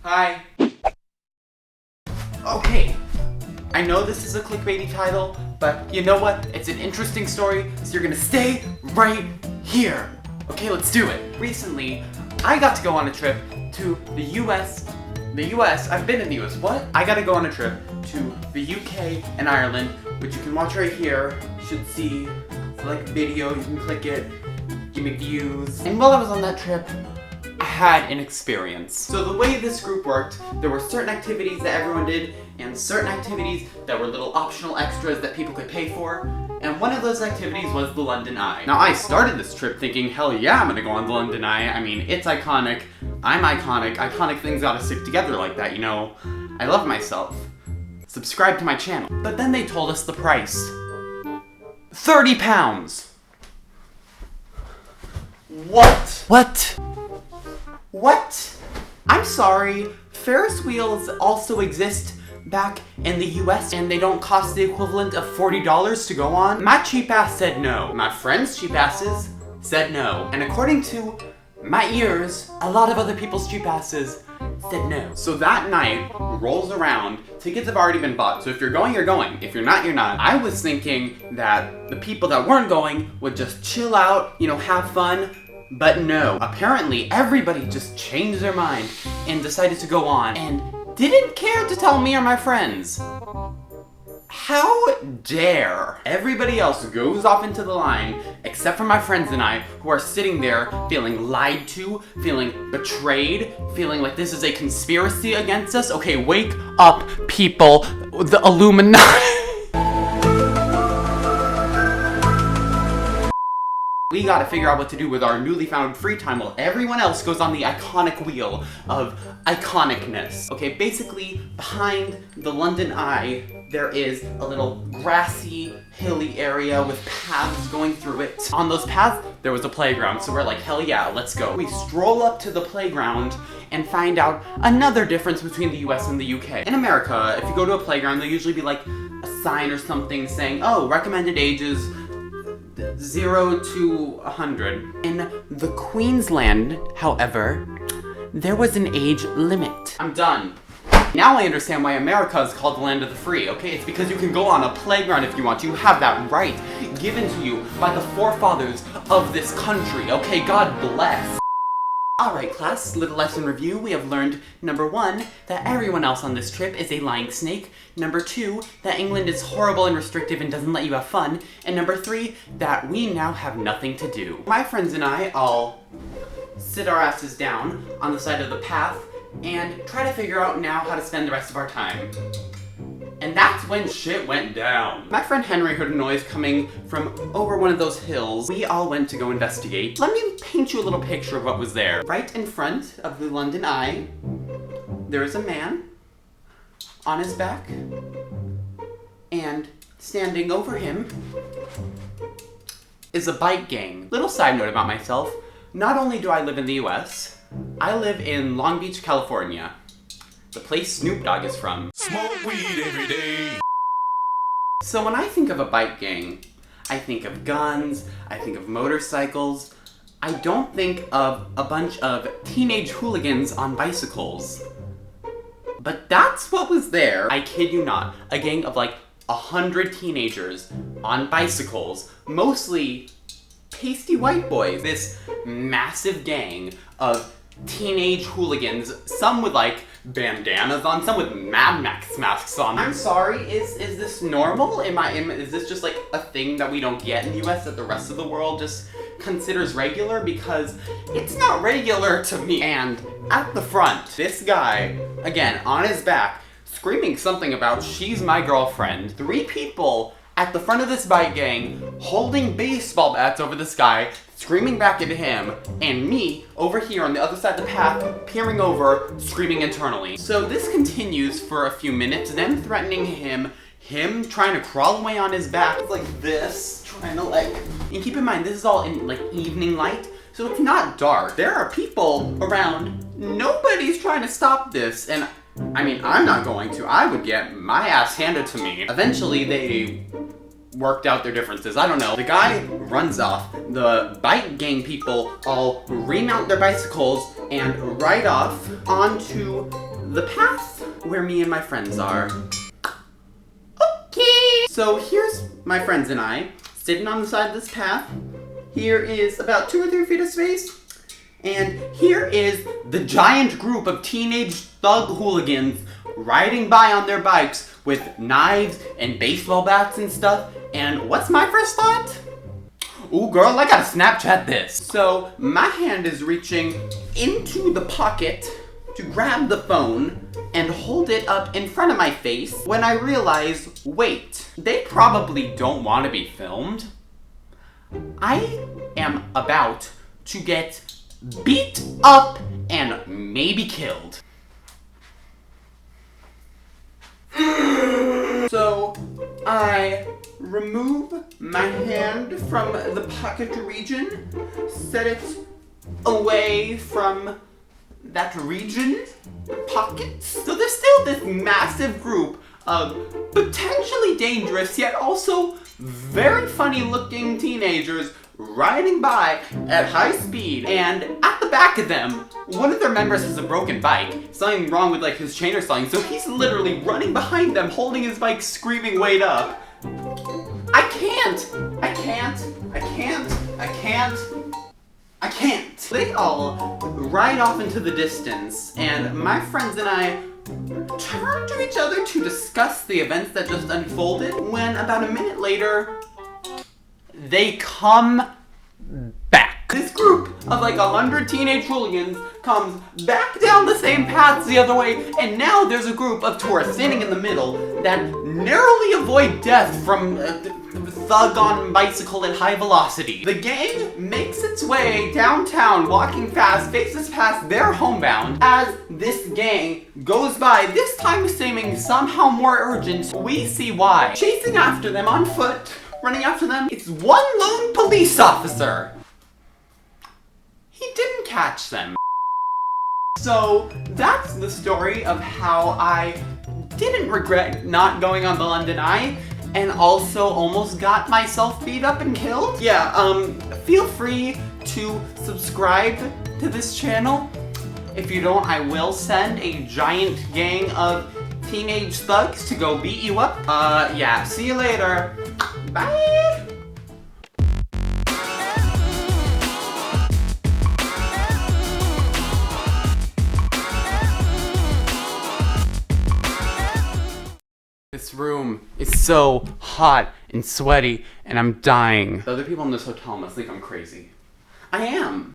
Hi. Okay, I know this is a clickbaity title, but you know what? It's an interesting story, so you're gonna stay right here. Okay, let's do it. Recently, I got to go on a trip to the US. I've been in the US. What? I got to go on a trip to the UK and Ireland, which you can watch right here. You should see, select video, you can click it, give me views. And while I was on that trip, I had an experience. So the way this group worked, there were certain activities that everyone did, and certain activities that were little optional extras that people could pay for. And one of those activities was the London Eye. Now I started this trip thinking, hell yeah, I'm gonna go on the London Eye. I mean, it's iconic, I'm iconic, iconic things gotta stick together like that, you know? I love myself. Subscribe to my channel. But then they told us the price. £30. What? What? I'm sorry, Ferris wheels also exist back in the US and they don't cost the equivalent of $40 to go on? My cheap ass said no. My friends' cheap asses said no. And according to my ears, a lot of other people's cheap asses said no. So that night rolls around, tickets have already been bought, so if you're going, you're going. If you're not, you're not. I was thinking that the people that weren't going would just chill out, you know, have fun. But no, apparently everybody just changed their mind and decided to go on and didn't care to tell me or my friends. How dare? Everybody else goes off into the line, except for my friends and I, who are sitting there feeling lied to, feeling betrayed, feeling like this is a conspiracy against us. Okay, wake up, people. The Illuminati. We gotta figure out what to do with our newly found free time while everyone else goes on the iconic wheel of iconicness. Okay, basically, behind the London Eye, there is a little grassy, hilly area with paths going through it. On those paths, there was a playground, so we're like, hell yeah, let's go. We stroll up to the playground and find out another difference between the US and the UK. In America, if you go to a playground, there'll usually be like a sign or something saying, oh, recommended ages 0 to 100. In the Queensland, however, there was an age limit. I'm done. Now I understand why America is called the land of the free, okay? It's because you can go on a playground if you want. You have that right given to you by the forefathers of this country, okay? God bless. Alright class, little lesson review. We have learned, number 1, that everyone else on this trip is a lying snake. Number 2, that England is horrible and restrictive and doesn't let you have fun. And number 3, that we now have nothing to do. My friends and I all sit our asses down on the side of the path and try to figure out now how to spend the rest of our time. And that's when shit went down. My friend Henry heard a noise coming from over one of those hills. We all went to go investigate. Let me paint you a little picture of what was there. Right in front of the London Eye, there is a man on his back, and standing over him is a bike gang. Little side note about myself, not only do I live in the US, I live in Long Beach, California. The place Snoop Dogg is from. Smoke weed every day. So when I think of a bike gang, I think of guns, I think of motorcycles. I don't think of a bunch of teenage hooligans on bicycles. But that's what was there. I kid you not. A gang of like 100 teenagers on bicycles, mostly pasty white boys. This massive gang of teenage hooligans, some with like bandanas on, some with Mad Max masks on. I'm sorry, is this normal? Is this just like a thing that we don't get in the US that the rest of the world just considers regular? Because it's not regular to me. And at the front, this guy, again, on his back, screaming something about she's my girlfriend. 3 people at the front of this bike gang holding baseball bats over this guy, screaming back at him, and me over here on the other side of the path, peering over, screaming internally. So this continues for a few minutes, them threatening him trying to crawl away on his back like this, trying to like... And keep in mind, this is all in like evening light, so it's not dark. There are people around, nobody's trying to stop this, and I mean, I'm not going to. I would get my ass handed to me. Eventually, they worked out their differences. I don't know. The guy runs off. The bike gang people all remount their bicycles, and right off onto the path where me and my friends are. Okay! So here's my friends and I, sitting on the side of this path. Here is about 2 or 3 feet of space. And here is the giant group of teenage thug hooligans riding by on their bikes with knives and baseball bats and stuff. And what's my first thought? Ooh, girl, I gotta Snapchat this. So my hand is reaching into the pocket to grab the phone and hold it up in front of my face when I realize, wait, they probably don't want to be filmed. I am about to get beat up and maybe killed. So I remove my hand from the pocket region, set it away from that region, pockets. So there's still this massive group of potentially dangerous yet also very funny looking teenagers riding by at high speed, and at the back of them, one of their members has a broken bike. Something wrong with like his chain or something, so he's literally running behind them, holding his bike, screaming, "Wait up!" I can't. They all ride off into the distance, and my friends and I turn to each other to discuss the events that just unfolded, when about a minute later, they come back. This group of like 100 teenage hooligans comes back down the same paths the other way, and now there's a group of tourists standing in the middle that narrowly avoid death from thug on bicycle at high velocity. The gang makes its way downtown, walking fast, faces past their homebound. As this gang goes by, this time seeming somehow more urgent, we see why. Chasing after them on foot, running after them, it's one lone police officer. He didn't catch them. So that's the story of how I didn't regret not going on the London Eye, and also almost got myself beat up and killed. Yeah, feel free to subscribe to this channel. If you don't, I will send a giant gang of teenage thugs to go beat you up. Yeah, see you later. Bye! This room is so hot and sweaty, and I'm dying. The other people in this hotel must think I'm crazy. I am.